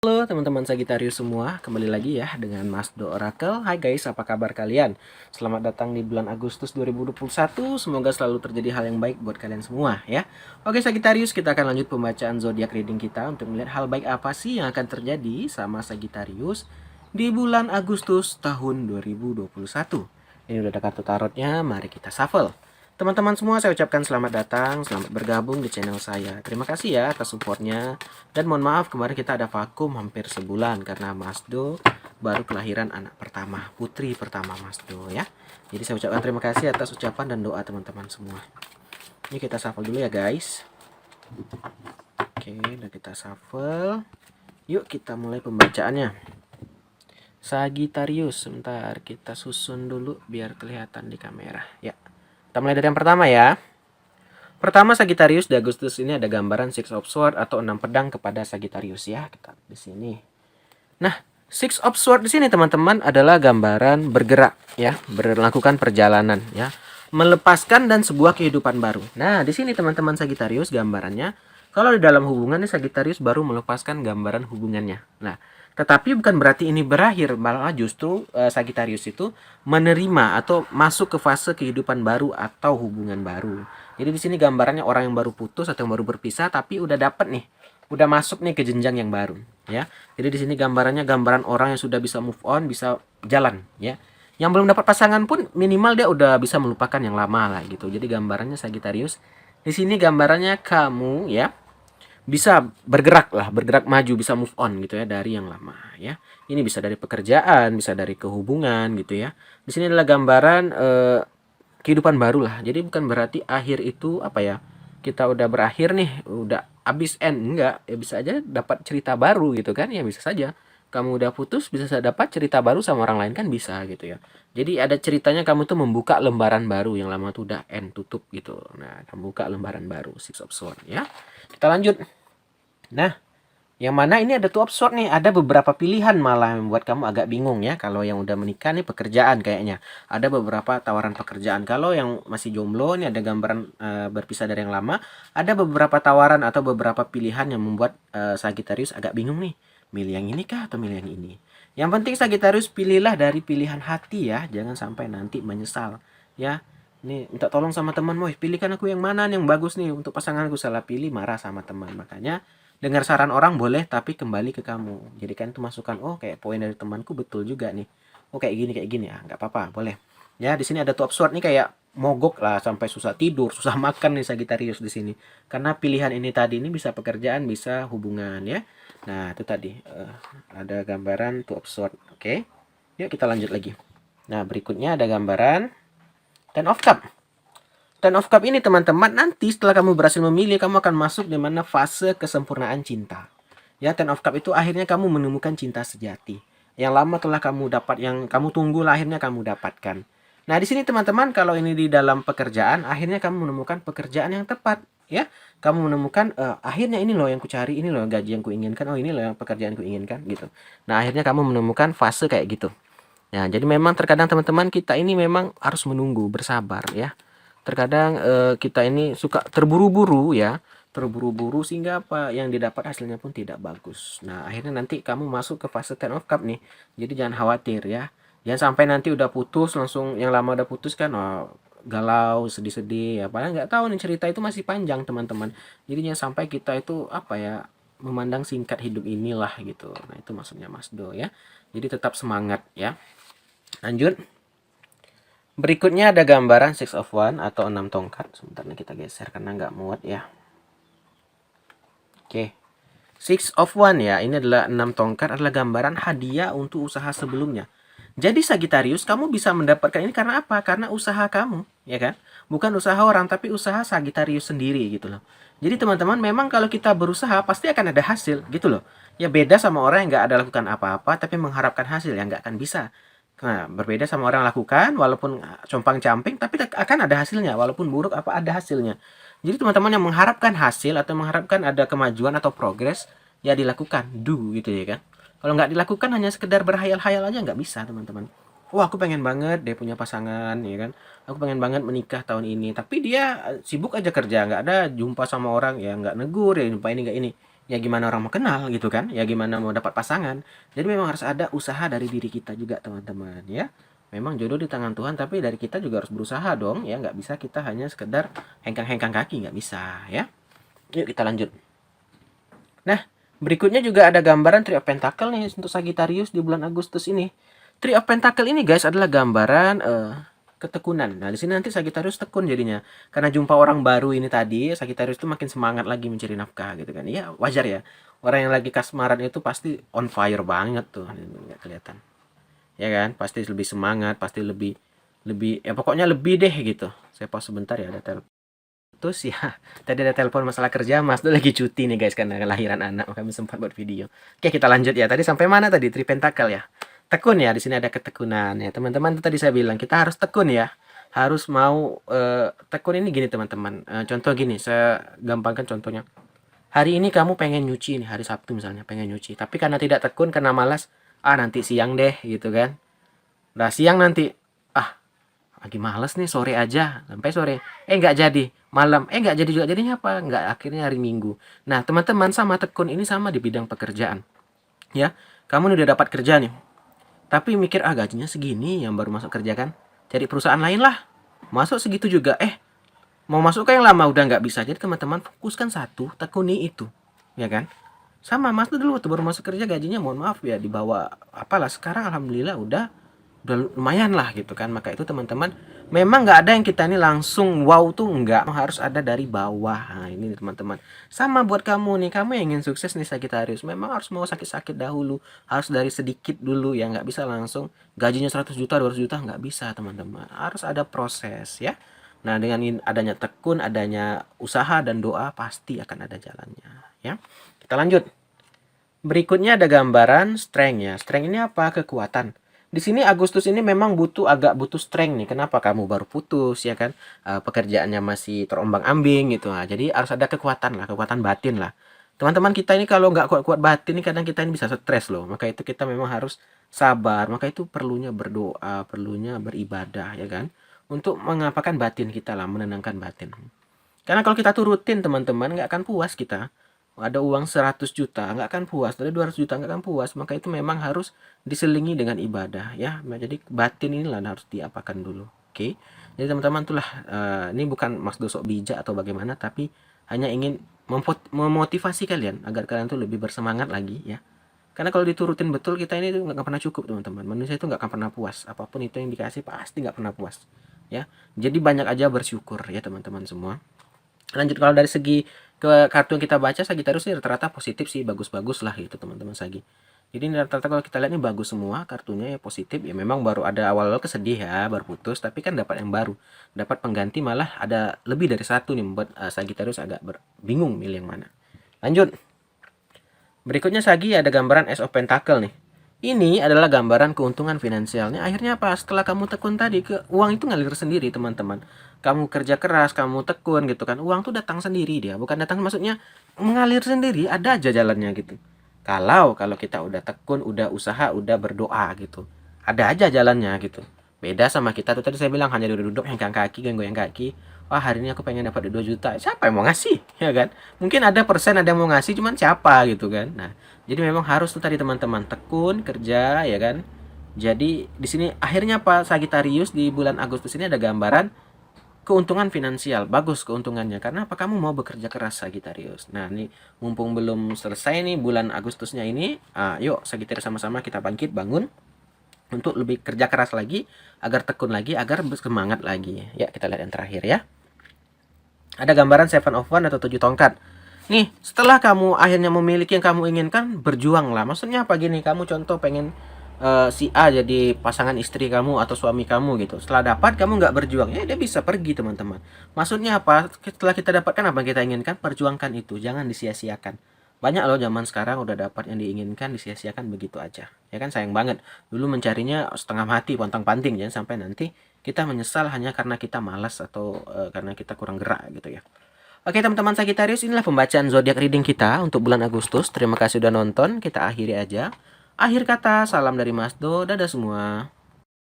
Halo teman-teman Sagittarius semua, kembali lagi ya dengan Mas Do Oracle. Hai guys, apa kabar kalian? Selamat datang di bulan Agustus 2021. Semoga selalu terjadi hal yang baik buat kalian semua ya. Oke Sagittarius, kita akan lanjut pembacaan zodiak reading kita untuk melihat hal baik apa sih yang akan terjadi sama Sagittarius di bulan Agustus tahun 2021. Ini udah ada kartu tarotnya, mari kita shuffle. Teman-teman semua, saya ucapkan selamat datang, selamat bergabung di channel saya. Terima kasih ya atas supportnya. Dan mohon maaf kemarin kita ada vakum hampir sebulan karena Mas Do baru kelahiran anak pertama, putri pertama Mas Do ya. Jadi saya ucapkan terima kasih atas ucapan dan doa teman-teman semua. Ini kita shuffle dulu ya guys. Oke, udah kita shuffle. Yuk kita mulai pembacaannya. Sagittarius, sebentar kita susun dulu biar kelihatan di kamera ya. Kita mulai dari yang pertama ya. Pertama Sagittarius, di Agustus ini ada gambaran Six of Swords atau 6 pedang kepada Sagittarius ya. Kita di sini. Nah, Six of Swords di sini teman-teman adalah gambaran bergerak ya, melakukan perjalanan ya, melepaskan dan sebuah kehidupan baru. Nah, di sini teman-teman Sagittarius gambarannya kalau di dalam hubungan nih Sagittarius baru melepaskan gambaran hubungannya. Nah, tetapi bukan berarti ini berakhir, malah justru Sagittarius itu menerima atau masuk ke fase kehidupan baru atau hubungan baru. Jadi di sini gambarannya orang yang baru putus atau yang baru berpisah tapi udah dapat nih, udah masuk nih ke jenjang yang baru, ya. Jadi di sini gambarannya gambaran orang yang sudah bisa move on, bisa jalan, ya. Yang belum dapat pasangan pun minimal dia udah bisa melupakan yang lama lah gitu. Jadi gambarannya Sagittarius. Di sini gambarannya kamu ya bisa bergerak lah, bergerak maju, bisa move on gitu ya dari yang lama ya. Ini bisa dari pekerjaan, bisa dari kehubungan gitu ya. Di sini adalah gambaran kehidupan baru lah. Jadi bukan berarti akhir itu apa ya, kita udah berakhir nih, udah habis end, enggak. Ya bisa aja dapat cerita baru gitu kan, ya bisa saja. Kamu udah putus bisa dapat cerita baru sama orang lain kan bisa gitu ya. Jadi ada ceritanya kamu tuh membuka lembaran baru, yang lama tuh udah end, tutup gitu. Nah, kamu buka lembaran baru, Six of Swords ya. Kita lanjut. Nah, yang mana ini ada two of sword nih, ada beberapa pilihan malah yang membuat kamu agak bingung ya. Kalau yang udah menikah nih pekerjaan kayaknya. Ada beberapa tawaran pekerjaan. Kalau yang masih jomblo nih ada gambaran berpisah dari yang lama. Ada beberapa tawaran atau beberapa pilihan yang membuat Sagittarius agak bingung nih. Milih yang ini kah atau milih yang ini? Yang penting Sagittarius pilihlah dari pilihan hati ya. Jangan sampai nanti menyesal ya. Nih minta tolong sama teman, "Woi, pilihkan aku yang mana yang bagus nih untuk pasanganku." Salah pilih marah sama teman. Makanya dengar saran orang boleh, tapi kembali ke kamu. Jadikan itu masukan, oh kayak poin dari temanku betul juga nih. Oh kayak gini ya, nggak apa-apa, boleh. Ya di sini ada two of sword nih kayak mogok lah sampai susah tidur, susah makan nih Sagittarius di sini. Karena pilihan ini tadi ini bisa pekerjaan, bisa hubungan ya. Nah itu tadi ada gambaran two of sword. Oke, yuk kita lanjut lagi. Nah berikutnya ada gambaran Ten of Cup. Ten of Cup ini teman-teman nanti setelah kamu berhasil memilih kamu akan masuk di mana fase kesempurnaan cinta. Ya, Ten of Cup itu akhirnya kamu menemukan cinta sejati. Yang lama telah kamu dapat, yang kamu tunggu akhirnya kamu dapatkan. Nah, di sini teman-teman kalau ini di dalam pekerjaan akhirnya kamu menemukan pekerjaan yang tepat, ya. Kamu menemukan akhirnya ini loh yang kucari, ini loh gaji yang kuinginkan, oh ini loh yang pekerjaan kuinginkan gitu. Nah, akhirnya kamu menemukan fase kayak gitu. Nah, jadi memang terkadang teman-teman kita ini memang harus menunggu, bersabar ya. Terkadang kita ini suka terburu-buru ya, terburu-buru sehingga apa yang didapat hasilnya pun tidak bagus. Nah, akhirnya nanti kamu masuk ke fase Ten of Cup nih. Jadi jangan khawatir ya. Jangan sampai nanti udah putus langsung yang lama udah putus kan, oh, galau, sedih-sedih ya. Padahal nggak tahu nih cerita itu masih panjang teman-teman. Jadi jangan sampai kita itu apa ya, memandang singkat hidup inilah gitu. Nah, itu maksudnya Mas Do ya. Jadi tetap semangat ya. Lanjut. Berikutnya ada gambaran Six of Wands atau 6 tongkat. Sebentar nih kita geser karena nggak muat ya. Oke. Six of Wands ya, ini adalah 6 tongkat adalah gambaran hadiah untuk usaha sebelumnya. Jadi Sagittarius, kamu bisa mendapatkan ini karena apa? Karena usaha kamu, ya kan? Bukan usaha orang, tapi usaha Sagittarius sendiri gitu loh. Jadi teman-teman, memang kalau kita berusaha pasti akan ada hasil gitu loh. Ya beda sama orang yang nggak ada lakukan apa-apa tapi mengharapkan hasil, yang nggak akan bisa. Nah, berbeda sama orang lakukan walaupun compang-camping tapi akan ada hasilnya walaupun buruk apa ada hasilnya. Jadi teman-teman yang mengharapkan hasil atau mengharapkan ada kemajuan atau progres ya dilakukan, do gitu ya kan. Kalau nggak dilakukan hanya sekedar berhayal-hayal aja nggak bisa teman-teman. Wah aku pengen banget dia punya pasangan ya kan. Aku pengen banget menikah tahun ini. Tapi dia sibuk aja kerja, nggak ada jumpa sama orang ya nggak negur ya jumpa ini nggak ini. ya gimana orang mau kenal gitu kan, ya gimana mau dapat pasangan. Jadi memang harus ada usaha dari diri kita juga teman-teman ya. Memang jodoh di tangan Tuhan, tapi dari kita juga harus berusaha dong ya, nggak bisa kita hanya sekedar hengkang-hengkang kaki, nggak bisa ya. Yuk kita lanjut. Nah, berikutnya juga ada gambaran Three of Pentacle nih untuk Sagittarius di bulan Agustus ini. Three of Pentacle ini guys adalah gambaran ketekunan. Nah, di sini nanti Sagittarius tekun jadinya. Karena jumpa orang baru ini tadi, Sagittarius itu makin semangat lagi mencari nafkah gitu kan. Iya, wajar ya. Orang yang lagi kasmaran itu pasti on fire banget tuh, nggak kelihatan. Ya kan? Pasti lebih semangat, pasti lebih lebih ya pokoknya lebih deh gitu. Saya pause sebentar ya, ada telepon. Terus ya, tadi ada telepon masalah kerja, Mas tuh lagi cuti nih guys karena kelahiran anak, makanya sempat buat video. Oke, kita lanjut ya. Tadi sampai mana tadi? Three Pentacle ya. Tekun ya, di sini ada ketekunan ya. Teman-teman itu tadi saya bilang kita harus tekun ya. Harus mau tekun ini gini teman-teman. Contoh gini, saya gampangkan contohnya. Hari ini kamu pengen nyuci nih, hari Sabtu misalnya pengen nyuci, tapi karena tidak tekun, karena malas, nanti siang deh gitu kan. Nah, siang nanti, ah lagi males nih, sore aja sampai sore, nggak jadi, malam nggak jadi juga, jadinya apa, nggak, akhirnya hari Minggu. Nah teman-teman, sama tekun ini sama di bidang pekerjaan ya. Kamu udah dapat kerja nih, tapi mikir gajinya segini, yang baru masuk kerja kan, cari perusahaan lain lah, masuk segitu juga, mau masuk ke yang lama udah nggak bisa. Jadi teman-teman fokuskan satu, tekuni itu ya kan. Sama Mas tuh dulu waktu baru masuk kerja gajinya mohon maaf ya di bawah apalah, sekarang alhamdulillah udah lumayan lah gitu kan. Maka itu teman-teman, memang nggak ada yang kita ini langsung wow tuh, nggak, harus ada dari bawah. Nah ini teman-teman, sama buat kamu nih, kamu yang ingin sukses nih Sagittarius, memang harus mau sakit-sakit dahulu, harus dari sedikit dulu ya, nggak bisa langsung gajinya 100 juta 200 juta, nggak bisa teman-teman, harus ada proses ya. Nah dengan adanya tekun, adanya usaha dan doa, pasti akan ada jalannya ya. Kita lanjut. Berikutnya ada gambaran strength ya. Strength ini apa? Kekuatan. Di sini Agustus ini memang agak butuh strength nih. Kenapa? Kamu baru putus ya kan? Pekerjaannya masih terombang-ambing gitu. Nah, jadi harus ada kekuatan lah, kekuatan batin lah. Teman-teman kita ini kalau nggak kuat-kuat batin, ini kadang kita ini bisa stres loh. Maka itu kita memang harus sabar. Maka itu perlunya berdoa, perlunya beribadah ya kan? Untuk mengapakan batin kita lah, menenangkan batin. Karena kalau kita tuh rutin teman-teman, nggak akan puas kita. Ada uang 100 juta, nggak akan puas. Ada 200 juta, nggak akan puas. Maka itu memang harus diselingi dengan ibadah ya. Nah, jadi batin inilah harus diapakan dulu. Oke. Jadi teman-teman itulah, ini bukan maksud sok bijak atau bagaimana, tapi hanya ingin memotivasi kalian agar kalian tuh lebih bersemangat lagi ya. Karena kalau diturutin betul, kita ini tuh nggak akan pernah cukup teman-teman. Manusia itu nggak akan pernah puas. Apapun itu yang dikasih pasti nggak pernah puas ya. Jadi banyak aja bersyukur ya teman-teman semua. Lanjut, kalau dari segi ke kartu yang kita baca, Sagittarius ini rata-rata positif sih, bagus-bagus lah gitu teman-teman Sagi. Jadi ini rata-rata kalau kita lihat ini bagus semua kartunya ya, positif ya. Memang baru ada awal-awal kesedih ya, baru putus, tapi kan dapat yang baru, dapat pengganti, malah ada lebih dari satu nih, membuat Sagittarius agak bingung milih yang mana. Lanjut. Berikutnya Sagi ada gambaran Ace of Pentacle nih. Ini adalah gambaran keuntungan finansialnya. Akhirnya apa? Setelah kamu tekun tadi, uang itu ngalir sendiri teman-teman. Kamu kerja keras, kamu tekun gitu kan, uang tuh datang sendiri dia. Bukan datang maksudnya mengalir sendiri, ada aja jalannya gitu. Kalau kita udah tekun, udah usaha, udah berdoa gitu, ada aja jalannya gitu. Beda sama kita tuh tadi saya bilang hanya duduk-duduk, hengkang kaki, goyang kaki. Wah hari ini aku pengen dapat 2 juta. Siapa yang mau ngasih? Ya kan? Mungkin ada persen ada yang mau ngasih, cuman siapa gitu kan. Nah, jadi memang harus tuh tadi teman-teman tekun kerja ya kan. Jadi di sini akhirnya Pak Sagittarius di bulan Agustus ini ada gambaran keuntungan finansial, bagus keuntungannya. Karena apa? Kamu mau bekerja keras Sagittarius. Nah, ini mumpung belum selesai nih bulan Agustusnya ini, yuk Sagittarius sama-sama kita bangkit bangun untuk lebih kerja keras lagi, agar tekun lagi, agar bersemangat lagi. Ya, kita lihat yang terakhir ya. Ada gambaran Seven of Wands atau 7 tongkat. Nih, setelah kamu akhirnya memiliki yang kamu inginkan, berjuanglah. Maksudnya apa gini? Kamu contoh pengen si A jadi pasangan istri kamu atau suami kamu gitu. Setelah dapat kamu nggak berjuang, ya dia bisa pergi teman-teman. Maksudnya apa? Setelah kita dapatkan apa yang kita inginkan, perjuangkan itu, jangan disia-siakan. Banyak loh zaman sekarang udah dapat yang diinginkan, disia-siakan begitu aja. Ya kan sayang banget. Dulu mencarinya setengah mati, pontang-panting, jangan sampai nanti kita menyesal hanya karena kita malas atau karena kita kurang gerak gitu ya. Oke teman-teman Sagittarius, inilah pembacaan zodiak reading kita untuk bulan Agustus. Terima kasih udah nonton, kita akhiri aja. Akhir kata, salam dari Mas Do, dadah semua.